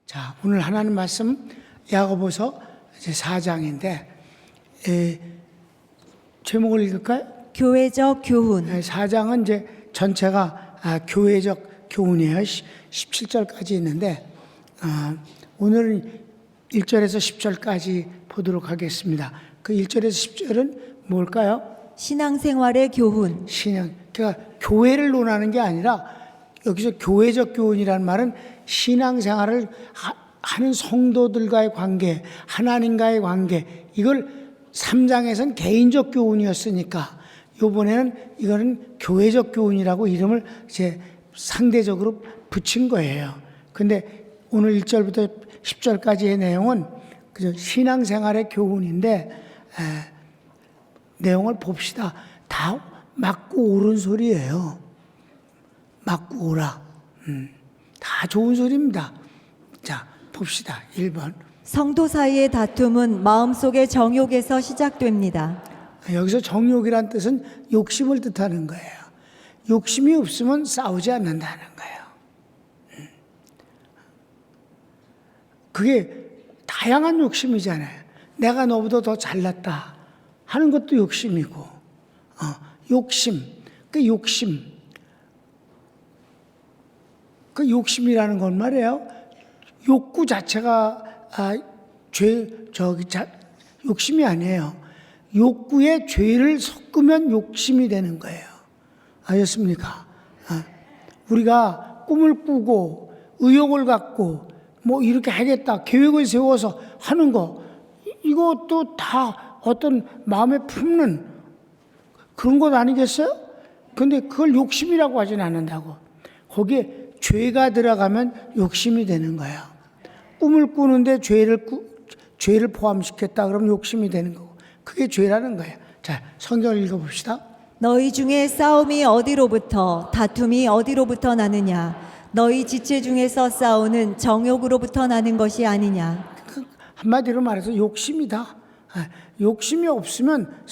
자, 오늘 하나님 말씀 야고보서 이제 4장인데 제목을 읽을까요? 교회적 교훈. 4장은 이제 전체가 교회적 교훈이에요. 17절까지 있는데 오늘은 1절에서 10절까지 보도록 하겠습니다. 그 1절에서 10절은 뭘까요? 신앙생활의 교훈. 신앙. 그러니까 교회를 논하는 게 아니라 여기서 교회적 교훈이라는 말은 신앙생활을 하는 성도들과의 관계, 하나님과의 관계, 이걸 3장에서는 개인적 교훈이었으니까 이번에는 이거는 교회적 교훈이라고 이름을 이제 상대적으로 붙인 거예요. 근데 오늘 1절부터 10절까지의 내용은 그저 신앙생활의 교훈인데 내용을 봅시다. 다 맞고 옳은 소리예요. 맞고 오라. 다 좋은 소리입니다. 자, 봅시다. 1번. 성도 사이의 다툼은 마음속의 정욕에서 시작됩니다. 여기서 정욕이란 뜻은 욕심을 뜻하는 거예요. 욕심이 없으면 싸우지 않는다는 거예요. 그게 다양한 욕심이잖아요. 내가 너보다 더 잘났다 하는 것도 욕심이고, 욕심, 그 욕심이라는 건 말이에요. 욕구 자체가 욕심이 아니에요. 욕구에 죄를 섞으면 욕심이 되는 거예요. 아셨습니까? 우리가 꿈을 꾸고 의욕을 갖고 뭐 이렇게 하겠다 계획을 세워서 하는 거, 이것도 다 어떤 마음에 품는 그런 것 아니겠어요? 근데 그걸 욕심이라고 하진 않는다고. 거기에 죄가 들어가면 욕심이 되는 거예요. 꿈을 꾸는데 죄를 포함시켰다 그러면 욕심이 되는 거고, 그게 죄라는 거예요. 자, 성경을 읽어봅시다. 너희 중에 싸움이 어디로부터, 다툼이 어디로부터 나느냐? 너희 지체 중에서 싸우는 정욕으로부터 나는 것이 아니냐? 한마디로 말해서 욕심이다. 욕심이 없으면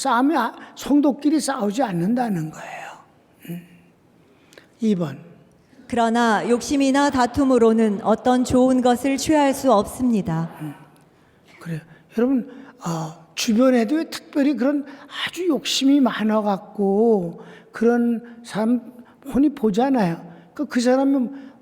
성도끼리 싸우지 않는다는 거예요. 2번. 그러나 욕심이나 다툼으로는 어떤 좋은 것을 취할 수 없습니다. 그래요. 여러분, 주변에도 특별히 그런 아주 욕심이 많아갖고 그런 사람 흔히 보잖아요. 그 사람은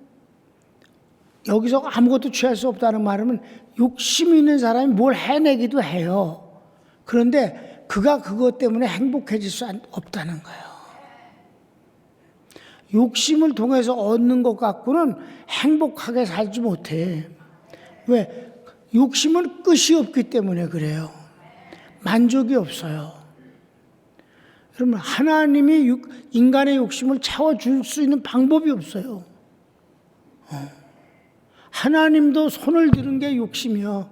여기서 아무것도 취할 수 없다는 말은 욕심이 있는 사람이 뭘 해내기도 해요. 그런데 그가 그것 때문에 행복해질 수 없다는 거예요. 욕심을 통해서 얻는 것 갖고는 행복하게 살지 못해. 왜? 욕심은 끝이 없기 때문에 그래요. 만족이 없어요. 여러분, 하나님이 인간의 욕심을 채워줄 수 있는 방법이 없어요. 하나님도 손을 들은 게 욕심이요.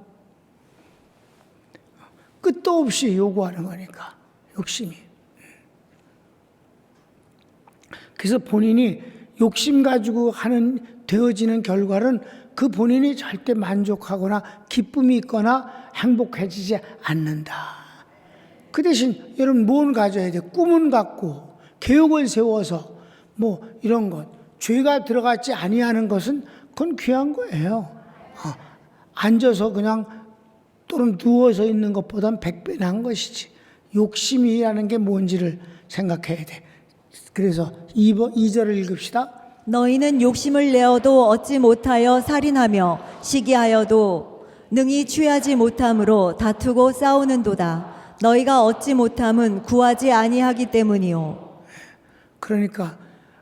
끝도 없이 요구하는 거니까, 욕심이. 그래서 본인이 욕심 가지고 되어지는 결과는 그 본인이 절대 만족하거나 기쁨이 있거나 행복해지지 않는다. 그 대신 여러분 뭘 가져야 돼? 꿈은 갖고 계획을 세워서 뭐 이런 것, 죄가 들어갔지 아니하는 것은 그건 귀한 거예요. 앉아서 그냥 또는 누워서 있는 것보단 100배 나은 것이지. 욕심이라는 게 뭔지를 생각해야 돼. 그래서 2절을 읽읍시다. 너희는 욕심을 내어도 얻지 못하여 살인하며 시기하여도 능히 취하지 못함으로 다투고 싸우는도다. 너희가 얻지 못함은 구하지 아니하기 때문이요. 그러니까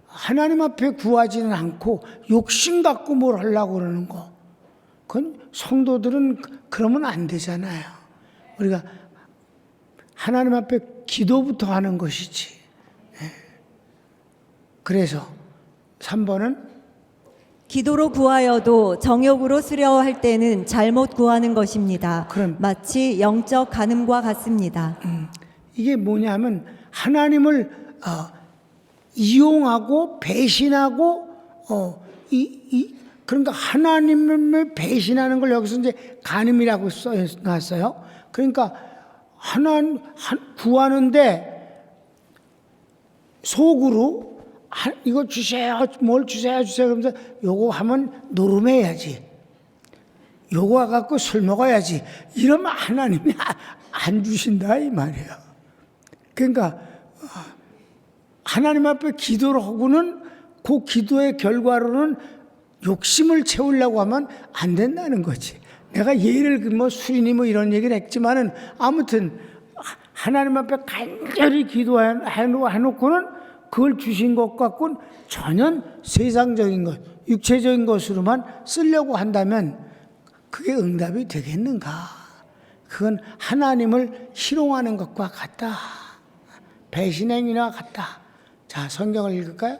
하나님 앞에 구하지는 않고 욕심 갖고 뭘 하려고 그러는 거, 그건 성도들은 그러면 안 되잖아요. 우리가 하나님 앞에 기도부터 하는 것이지. 그래서 3번은 기도로 구하여도 정욕으로 쓰려할 때는 잘못 구하는 것입니다. 마치 영적 간음과 같습니다. 이게 뭐냐면 하나님을 이용하고 배신하고 그러니까 하나님을 배신하는 걸 여기서 이제 간음이라고 써놨어요. 그러니까 구하는데 속으로 이거 주세요, 뭘 주세요, 그러면서 요거 하면 노름해야지. 요거 갖고 술 먹어야지. 이러면 하나님이 안 주신다 이 말이에요. 그러니까 하나님 앞에 기도를 하고는 그 기도의 결과로는 욕심을 채우려고 하면 안 된다는 거지. 내가 예를 뭐 술이니 뭐 이런 얘기를 했지만은 아무튼 하나님 앞에 간절히 기도해놓고는 그걸 주신 것 갖고는 전혀 세상적인 것, 육체적인 것으로만 쓰려고 한다면 그게 응답이 되겠는가? 그건 하나님을 희롱하는 것과 같다. 배신행위와 같다. 자, 성경을 읽을까요?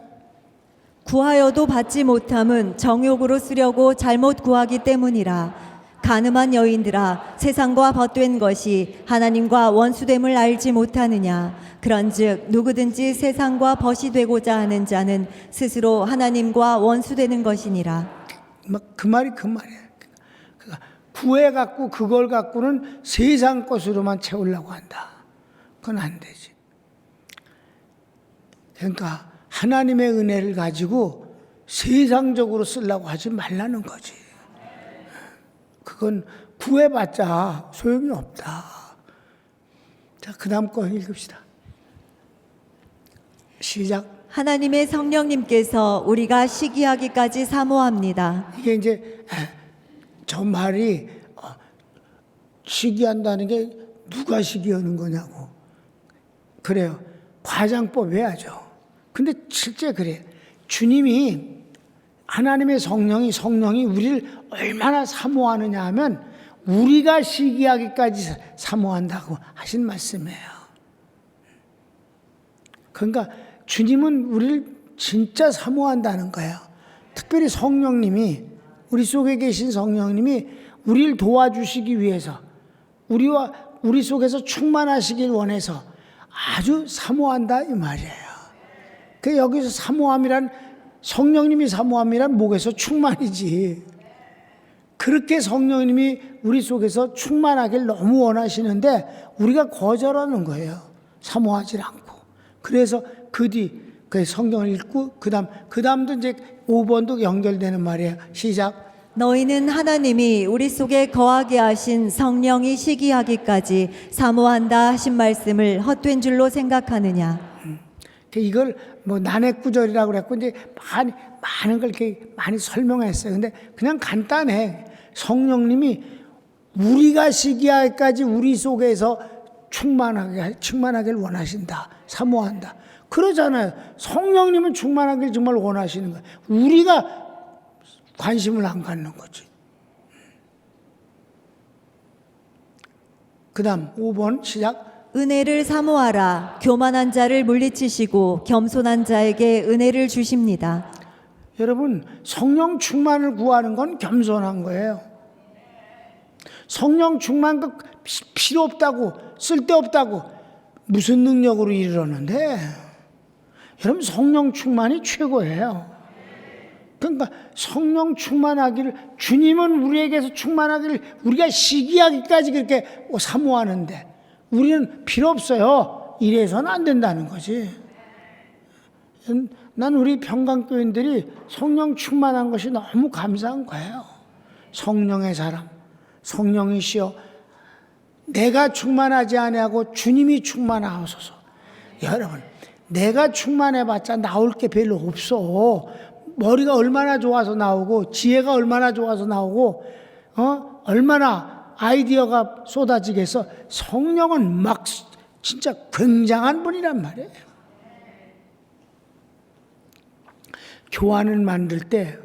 구하여도 받지 못함은 정욕으로 쓰려고 잘못 구하기 때문이라. 가늠한 여인들아, 세상과 벗된 것이 하나님과 원수됨을 알지 못하느냐. 그런즉 누구든지 세상과 벗이 되고자 하는 자는 스스로 하나님과 원수되는 것이니라. 그 말이에요. 구해 갖고 그걸 갖고는 세상 것으로만 채우려고 한다. 그건 안 되지. 그러니까 하나님의 은혜를 가지고 세상적으로 쓰려고 하지 말라는 거지. 그건 구해봤자 소용이 없다. 자, 그 다음 거 읽읍시다. 시작. 하나님의 성령님께서 우리가 시기하기까지 사모합니다. 이게 이제 저 말이 시기한다는 게 누가 시기하는 거냐고. 그래요. 과장법 해야죠. 근데 실제 그래. 주님이 하나님의 성령이 우리를 얼마나 사모하느냐 하면 우리가 시기하기까지 사모한다고 하신 말씀이에요. 그러니까 주님은 우리를 진짜 사모한다는 거예요. 특별히 성령님이, 우리 속에 계신 성령님이 우리를 도와주시기 위해서, 우리 속에서 충만하시길 원해서 아주 사모한다 이 말이에요. 그 여기서 성령님이 사모함이란 목에서 충만이지. 그렇게 성령님이 우리 속에서 충만하길 너무 원하시는데 우리가 거절하는 거예요. 사모하지 않고. 그래서 그 성경을 읽고 그 다음도 이제 5번도 연결되는 말이에요. 시작. 너희는 하나님이 우리 속에 거하게 하신 성령이 시기하기까지 사모한다 하신 말씀을 헛된 줄로 생각하느냐. 이걸 뭐 난해구절이라고 그랬고 이제 많은 걸 이렇게 많이 설명했어요. 근데 그냥 간단해. 성령님이 우리가 시기하기까지 우리 속에서 충만하길 원하신다. 사모한다. 그러잖아요. 성령님은 충만하길 정말 원하시는 거예요. 우리가 관심을 안 갖는 거지. 그 다음 5번 시작. 은혜를 사모하라. 교만한 자를 물리치시고 겸손한 자에게 은혜를 주십니다. 여러분, 성령 충만을 구하는 건 겸손한 거예요. 성령 충만 필요 없다고, 쓸데없다고 무슨 능력으로 이르렀는데, 여러분 성령 충만이 최고예요. 그러니까 성령 충만하기를, 주님은 우리에게서 충만하기를 우리가 시기하기까지 그렇게 사모하는데 우리는 필요 없어요. 이래서는 안 된다는 거지. 난 우리 평강교인들이 성령 충만한 것이 너무 감사한 거예요. 성령의 사람, 성령이시여 내가 충만하지 아니하고 주님이 충만하소서. 여러분, 내가 충만해봤자 나올 게 별로 없어. 머리가 얼마나 좋아서 나오고 지혜가 얼마나 좋아서 나오고 얼마나 아이디어가 쏟아지겠어. 성령은 막 진짜 굉장한 분이란 말이에요. 교환을 만들 때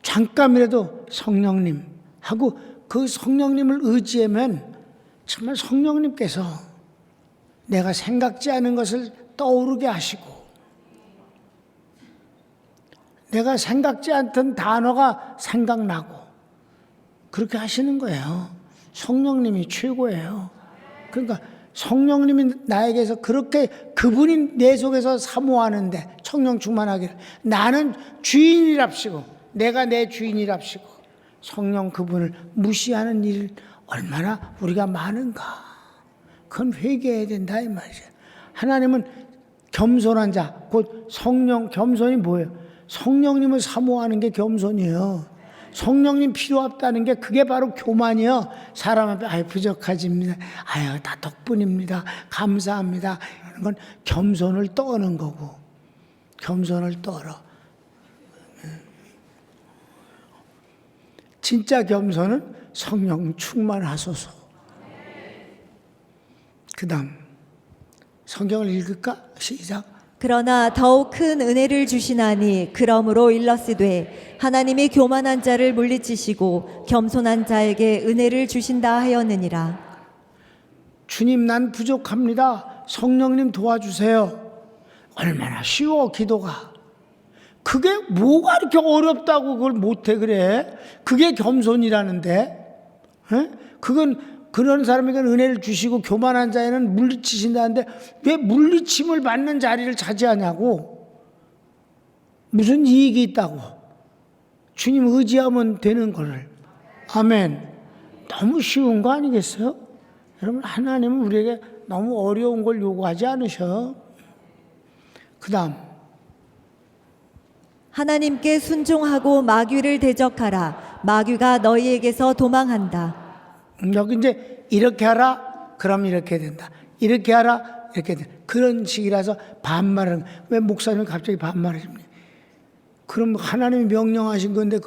잠깐이라도 성령님 하고 그 성령님을 의지하면 정말 성령님께서 내가 생각지 않은 것을 떠오르게 하시고 내가 생각지 않던 단어가 생각나고 그렇게 하시는 거예요. 성령님이 최고예요. 그러니까 성령님이 나에게서 그렇게 그분이 내 속에서 사모하는데 성령 충만하기를 나는 주인이랍시고 내가 내 주인이랍시고 성령 그분을 무시하는 일 얼마나 우리가 많은가. 그건 회개해야 된다 이 말이죠. 하나님은 겸손한 자, 곧 성령, 겸손이 뭐예요? 성령님을 사모하는 게 겸손이에요. 성령님 필요 없다는 게 그게 바로 교만이요. 사람 앞에 아유 부족하집니다. 아유 다 덕분입니다. 감사합니다. 이런 건 겸손을 떠는 거고 겸손을 떨어. 진짜 겸손은 성령 충만하소서. 그 다음 성경을 읽을까? 시작. 그러나 더욱 큰 은혜를 주시나니 그러므로 일러스되 하나님이 교만한 자를 물리치시고 겸손한 자에게 은혜를 주신다 하였느니라. 주님 난 부족합니다. 성령님 도와주세요. 얼마나 쉬워 기도가. 그게 뭐가 이렇게 어렵다고 그걸 못해 그래. 그게 겸손이라는데. 에? 그건 그런 사람에게 은혜를 주시고 교만한 자에는 물리치신다는데 왜 물리침을 받는 자리를 차지하냐고. 무슨 이익이 있다고. 주님 의지하면 되는 거를. 아멘. 너무 쉬운 거 아니겠어요? 여러분 하나님은 우리에게 너무 어려운 걸 요구하지 않으셔. 그 다음 하나님께 순종하고 마귀를 대적하라. 마귀가 너희에게서 도망한다. 여기 이제 이렇게 하라 그럼 이렇게 된다. 이렇게 하라 이렇게 된다. 그런 식이라서 반말은 왜 목사님이 갑자기 반말하십니까? 그럼 하나님이 명령하신 건데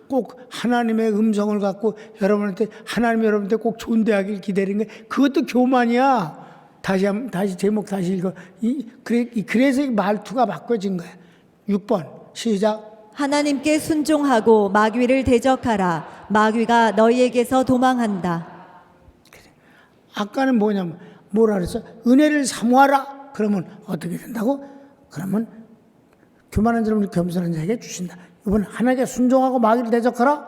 꼭 하나님의 음성을 갖고 여러분한테 하나님 여러분한테 꼭 존대하길 기다리는 게 그것도 교만이야. 다시 제목 다시 읽어. 그래서 이 말투가 바꿔진 거야. 6번 시작. 하나님께 순종하고 마귀를 대적하라. 마귀가 너희에게서 도망한다. 아까는 뭐냐면 뭐라 그랬어? 은혜를 사모하라. 그러면 어떻게 된다고? 그러면 교만한 사람을 겸손한 자에게 주신다. 이번 하나님께 순종하고 마귀를 대적하라.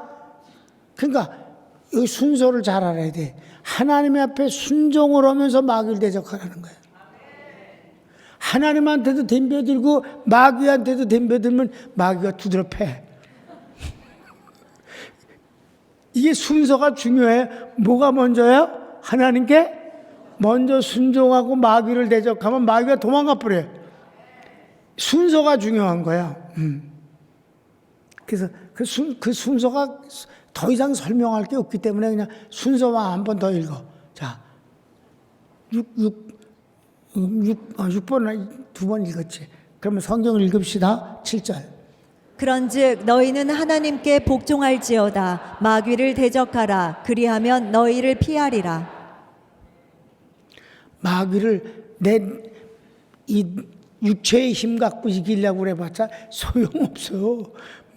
그러니까 이 순서를 잘 알아야 돼. 하나님 앞에 순종을 하면서 마귀를 대적하라는 거야. 하나님한테도 덤벼들고 마귀한테도 덤벼들면 마귀가 두드려 패. 이게 순서가 중요해. 뭐가 먼저예요? 하나님께 먼저 순종하고 마귀를 대적하면 마귀가 도망가 버려요. 순서가 중요한 거야. 그래서 그 순서가 더 이상 설명할 게 없기 때문에 그냥 순서만 한 번 더 읽어. 자, 6번 두 번 읽었지. 그러면 성경을 읽읍시다. 7절. 그런즉 너희는 하나님께 복종할지어다. 마귀를 대적하라. 그리하면 너희를 피하리라. 마귀를 이 육체의 힘 갖고 이기려고 그래봤자 소용없어.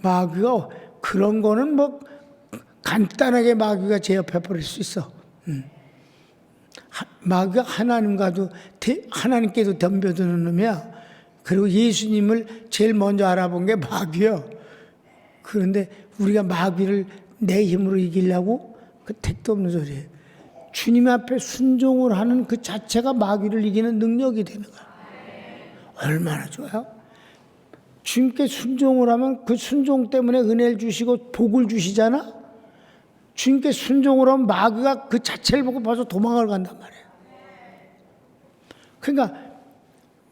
마귀가 그런 거는 뭐 간단하게 마귀가 제압해 버릴 수 있어. 마귀가 하나님께도 덤벼드는 놈이야. 그리고 예수님을 제일 먼저 알아본 게 마귀야. 그런데 우리가 마귀를 내 힘으로 이기려고 그 택도 없는 소리예요. 주님 앞에 순종을 하는 그 자체가 마귀를 이기는 능력이 되는 거야. 얼마나 좋아요? 주님께 순종을 하면 그 순종 때문에 은혜를 주시고 복을 주시잖아. 주님께 순종을 하면 마귀가 그 자체를 보고 벌써 도망을 간단 말이에요. 그러니까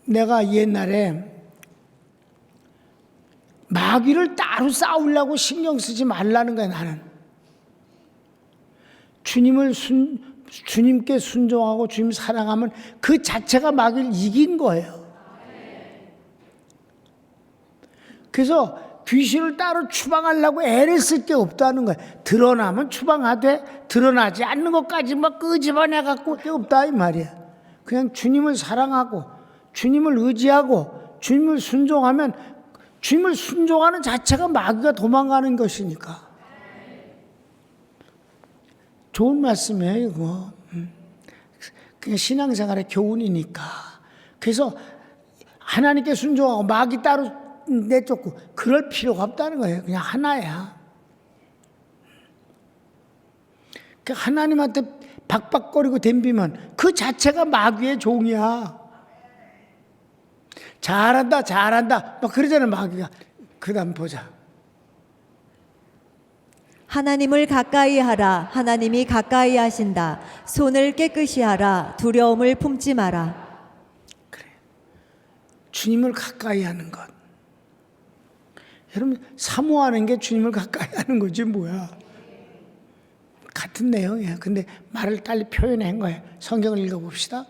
내가 옛날에 마귀를 따로 싸우려고 신경 쓰지 말라는 거야. 나는 주님께 순종하고 주님 사랑하면 그 자체가 마귀를 이긴 거예요. 그래서 귀신을 따로 추방하려고 애를 쓸 게 없다는 거야. 드러나면 추방하되 드러나지 않는 것까지 막 끄집어내갖고 게 없다 이 말이야. 그냥 주님을 사랑하고 주님을 의지하고 주님을 순종하면 주님을 순종하는 자체가 마귀가 도망가는 것이니까. 좋은 말씀이에요 이거. 그냥 신앙생활의 교훈이니까. 그래서 하나님께 순종하고 마귀 따로 내쫓고 그럴 필요가 없다는 거예요. 그냥 하나야. 하나님한테 박박거리고 덤비면 그 자체가 마귀의 종이야. 잘한다 막 그러잖아요 마귀가. 그 다음 보자. 하나님을 가까이 하라. 하나님이 가까이 하신다. 손을 깨끗이 하라. 두려움을 품지 마라. 그래. 주님을 가까이 하는 것. 여러분, 사모하는 게 주님을 가까이 하는 거지 뭐야. 같은 내용이에요. 근데 말을 달리 표현한 거예요. 성경을 읽어봅시다.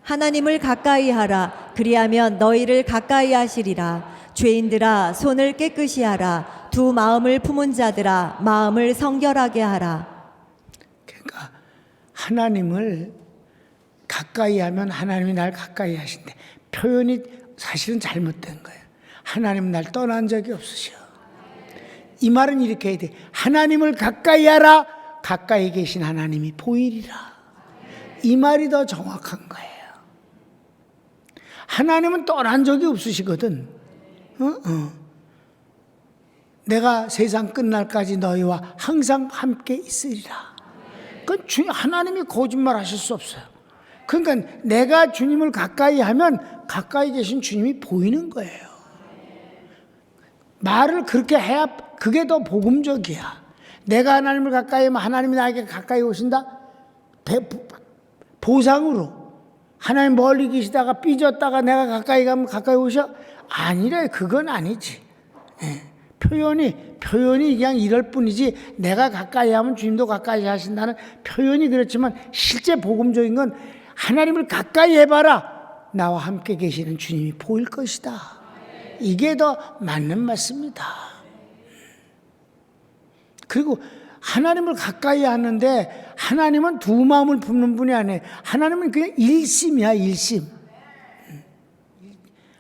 하나님을 가까이 하라. 그리하면 너희를 가까이 하시리라. 죄인들아 손을 깨끗이 하라. 두 마음을 품은 자들아 마음을 성결하게 하라. 그러니까 하나님을 가까이 하면 하나님이 날 가까이 하신대. 표현이 사실은 잘못된 거예요. 하나님은 날 떠난 적이 없으셔. 이 말은 이렇게 해야 돼. 하나님을 가까이 하라. 가까이 계신 하나님이 보이리라. 이 말이 더 정확한 거예요. 하나님은 떠난 적이 없으시거든. 내가 세상 끝날까지 너희와 항상 함께 있으리라. 그건 하나님이 거짓말 하실 수 없어요. 그러니까 내가 주님을 가까이 하면 가까이 계신 주님이 보이는 거예요. 말을 그렇게 해야 그게 더 복음적이야. 내가 하나님을 가까이 하면 하나님이 나에게 가까이 오신다? 보상으로. 하나님 멀리 계시다가 삐졌다가 내가 가까이 가면 가까이 오셔? 아니래. 그건 아니지. 표현이 그냥 이럴 뿐이지, 내가 가까이 하면 주님도 가까이 하신다는 표현이 그렇지만 실제 복음적인 건 하나님을 가까이 해봐라. 나와 함께 계시는 주님이 보일 것이다. 이게 더 맞는 말씀이다. 그리고 하나님을 가까이 하는데 하나님은 두 마음을 품는 분이 아니에요. 하나님은 그냥 일심이야, 일심.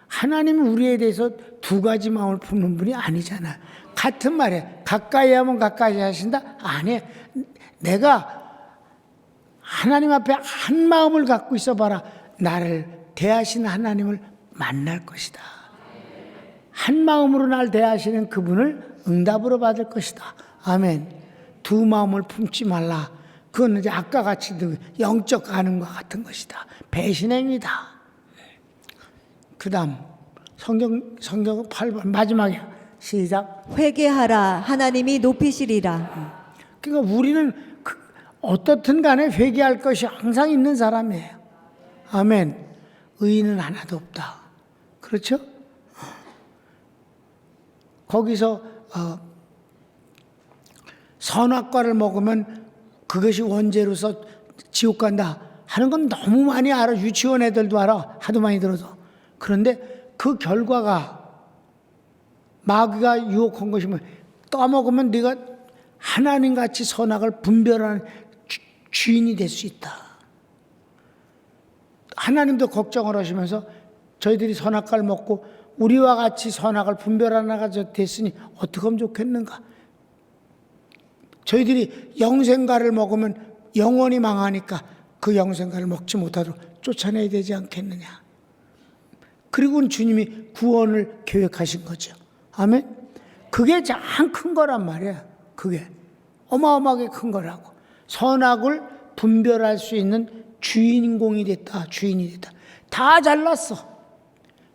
하나님은 우리에 대해서 두 가지 마음을 품는 분이 아니잖아. 같은 말이야. 가까이 하면 가까이 하신다? 아니에요. 내가 하나님 앞에 한 마음을 갖고 있어봐라. 나를 대하시는 하나님을 만날 것이다. 한 마음으로 날 대하시는 그분을 응답으로 받을 것이다. 아멘. 두 마음을 품지 말라. 그건 이제 아까 같이 영적 가늠과 같은 것이다. 배신행위다. 그 다음 성경 8번 마지막에 시작. 회개하라. 하나님이 높이시리라. 그러니까 우리는 어떻든 간에 회개할 것이 항상 있는 사람이에요. 아멘. 의인은 하나도 없다. 그렇죠? 거기서 선악과를 먹으면 그것이 원죄로서 지옥 간다 하는 건 너무 많이 알아. 유치원 애들도 알아. 하도 많이 들어서. 그런데 그 결과가 마귀가 유혹한 것이 뭐, 떠먹으면 네가 하나님같이 선악을 분별하는 주인이 될 수 있다. 하나님도 걱정을 하시면서 저희들이 선악과를 먹고 우리와 같이 선악을 분별하는 아가 됐으니 어떻게 하면 좋겠는가. 저희들이 영생과를 먹으면 영원히 망하니까 그 영생과를 먹지 못하도록 쫓아내야 되지 않겠느냐. 그리고는 주님이 구원을 계획하신 거죠. 아멘. 그게 가장 큰 거란 말이야. 그게 어마어마하게 큰 거라고. 선악을 분별할 수 있는 주인공이 됐다. 주인이 됐다. 다 잘났어.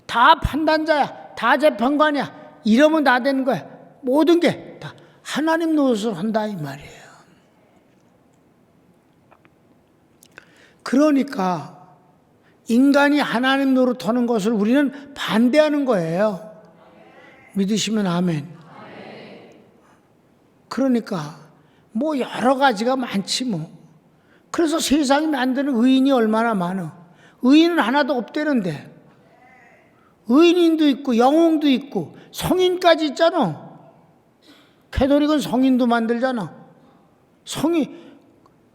다 판단자야. 다 재판관이야. 이러면 다 되는 거야. 모든 게 다 하나님 노릇을 한다 이 말이에요. 그러니까 인간이 하나님 노릇하는 것을 우리는 반대하는 거예요. 믿으시면 아멘. 그러니까 뭐 여러 가지가 많지 뭐. 그래서 세상이 만드는 의인이 얼마나 많아. 의인은 하나도 없대는데. 의인도 있고 영웅도 있고 성인까지 있잖아. 캐톨릭은 성인도 만들잖아. 성이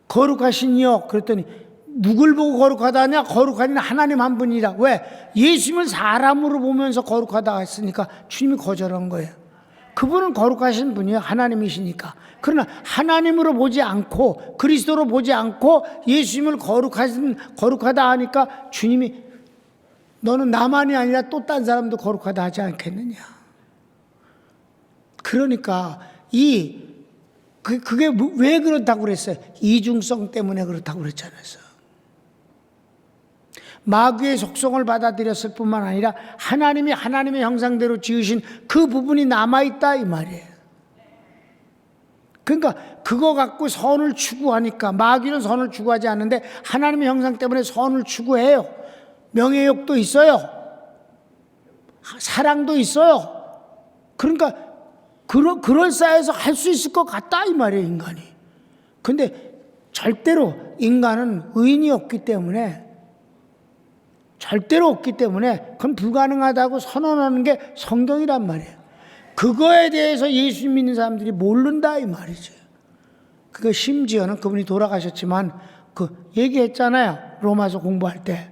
거룩하신 이여 그랬더니 누굴 보고 거룩하다 하냐? 거룩하니 하나님 한 분이라. 왜? 예수님을 사람으로 보면서 거룩하다 했으니까 주님이 거절한 거예요. 그분은 거룩하신 분이에요. 하나님이시니까. 그러나 하나님으로 보지 않고 그리스도로 보지 않고 예수님을 거룩하다 하니까 주님이 너는 나만이 아니라 또 딴 사람도 거룩하다 하지 않겠느냐. 그러니까 그게 왜 그렇다고 그랬어요? 이중성 때문에 그렇다고 그랬잖아요. 마귀의 속성을 받아들였을 뿐만 아니라 하나님이 하나님의 형상대로 지으신 그 부분이 남아있다 이 말이에요. 그러니까 그거 갖고 선을 추구하니까 마귀는 선을 추구하지 않는데 하나님의 형상 때문에 선을 추구해요. 명예욕도 있어요. 사랑도 있어요. 그러니까 그럴싸해서 할 수 있을 것 같다 이 말이에요, 인간이. 근데 절대로 인간은 의인이 없기 때문에, 절대로 없기 때문에 그건 불가능하다고 선언하는 게 성경이란 말이에요. 그거에 대해서 예수 믿는 사람들이 모른다 이 말이죠. 그거 심지어는 그분이 돌아가셨지만 그 얘기했잖아요, 로마서 공부할 때.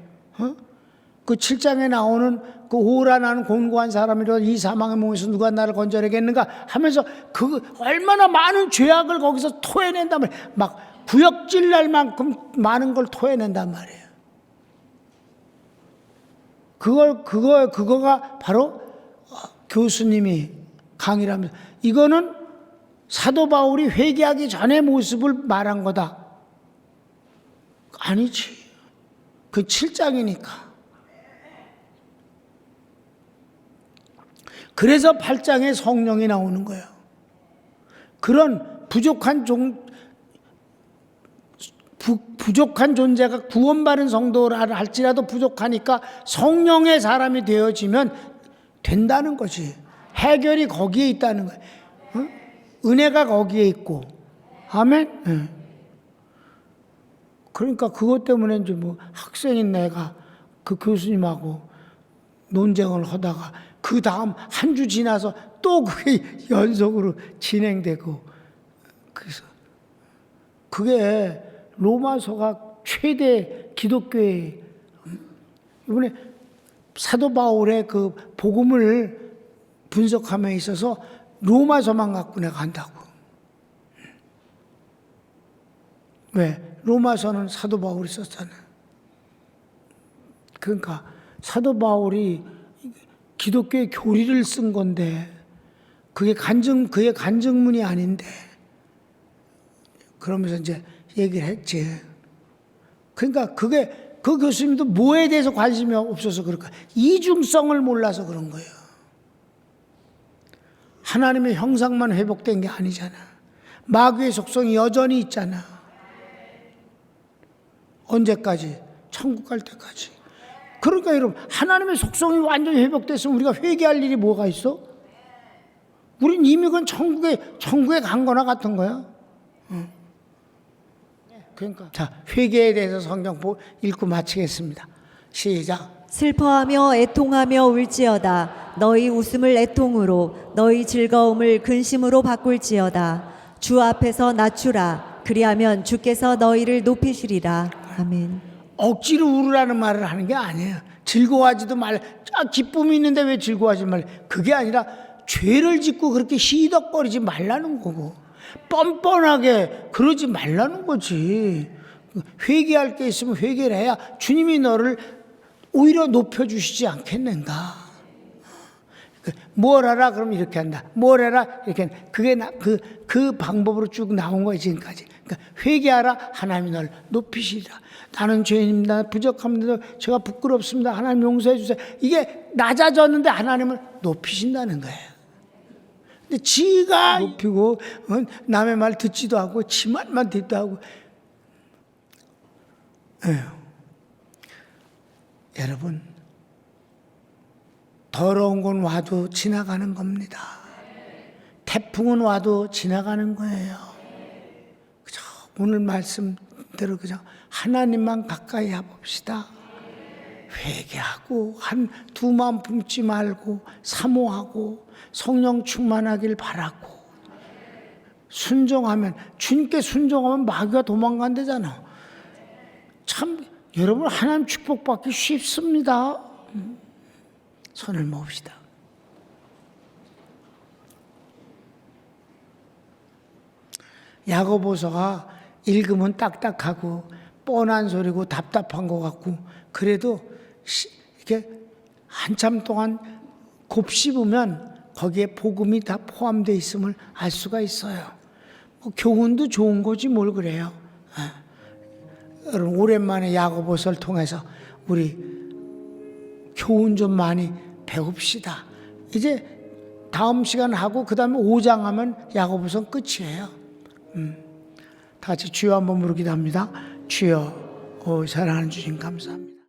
그 7장에 나오는 그 오라나는 곤고한 사람이라 이 사망의 몸에서 누가 나를 건져내겠는가 하면서 그 얼마나 많은 죄악을 거기서 토해낸단 말이에요. 막 구역질 날 만큼 많은 걸 토해낸단 말이에요. 그거가 바로 교수님이 강의를 하면서 이거는 사도 바울이 회개하기 전의 모습을 말한 거다. 아니지. 그 7장이니까. 그래서 8장에 성령이 나오는 거예요. 그런 부족한 존재가 구원받은 성도라 할지라도 부족하니까 성령의 사람이 되어지면 된다는 거지. 해결이 거기에 있다는 거예요. 은혜가 거기에 있고. 아멘. 네. 그러니까 그것 때문에 이제 뭐 학생인 내가 그 교수님하고 논쟁을 하다가 그 다음 한 주 지나서 또 그게 연속으로 진행되고, 그래서 그게 로마서가 최대 기독교의, 이번에 사도 바울의 그 복음을 분석함에 있어서 로마서만 갖고 내가 한다고. 왜? 로마서는 사도 바울이 썼잖아요. 그러니까 사도 바울이 기독교의 교리를 쓴 건데 그게 그의 간증문이 아닌데, 그러면서 이제 얘기를 했지. 그러니까 그게 그 교수님도 뭐에 대해서 관심이 없어서 그럴까? 이중성을 몰라서 그런 거예요. 하나님의 형상만 회복된 게 아니잖아. 마귀의 속성이 여전히 있잖아. 언제까지? 천국 갈 때까지. 그러니까 여러분, 하나님의 속성이 완전히 회복됐으면 우리가 회개할 일이 뭐가 있어? 우린 이미 그건 천국에 간 거나 같은 거야. 그러니까 자, 회개에 대해서 성경 읽고 마치겠습니다. 시작. 슬퍼하며 애통하며 울지어다. 너희 웃음을 애통으로, 너희 즐거움을 근심으로 바꿀지어다. 주 앞에서 낮추라. 그리하면 주께서 너희를 높이시리라. 아멘. 억지로 울으라는 말을 하는 게 아니에요. 즐거워하지도 말. 기쁨이 있는데 왜 즐거워하지 말. 그게 아니라 죄를 짓고 그렇게 시덕거리지 말라는 거고, 뻔뻔하게 그러지 말라는 거지. 회개할 게 있으면 회개를 해야 주님이 너를 오히려 높여주시지 않겠는가. 뭘 하라 그러면 이렇게 한다, 뭘 해라 이렇게 한다. 그게 그 방법으로 쭉 나온 거예요 지금까지. 그러니까 회개하라, 하나님이 너를 높이시리라. 나는 죄인입니다, 부족합니다, 제가 부끄럽습니다, 하나님 용서해 주세요. 이게 낮아졌는데 하나님을 높이신다는 거예요. 근데 지가 높이고 남의 말 듣지도 않고 지 말만 듣도 하고. 여러분, 더러운 건 와도 지나가는 겁니다. 태풍은 와도 지나가는 거예요. 그죠? 오늘 말씀대로 그죠? 하나님만 가까이 해봅시다. 회개하고 두 마음 품지 말고 사모하고 성령 충만하길 바라고 순종하면, 주님께 순종하면 마귀가 도망간다잖아. 참 여러분, 하나님 축복받기 쉽습니다. 손을 모읍시다. 야고보서가 읽으면 딱딱하고 뻔한 소리고 답답한 것 같고, 그래도 이렇게 한참 동안 곱씹으면 거기에 복음이 다 포함되어 있음을 알 수가 있어요. 뭐 교훈도 좋은 거지 뭘 그래요. 여러분, 오랜만에 야고보서를 통해서 우리 교훈 좀 많이 배웁시다. 이제 다음 시간 하고 그 다음에 5장 하면 야고보서는 끝이에요. 다 같이 주여 한번 부르기도 합니다. 주여, 사랑하는 주님 감사합니다.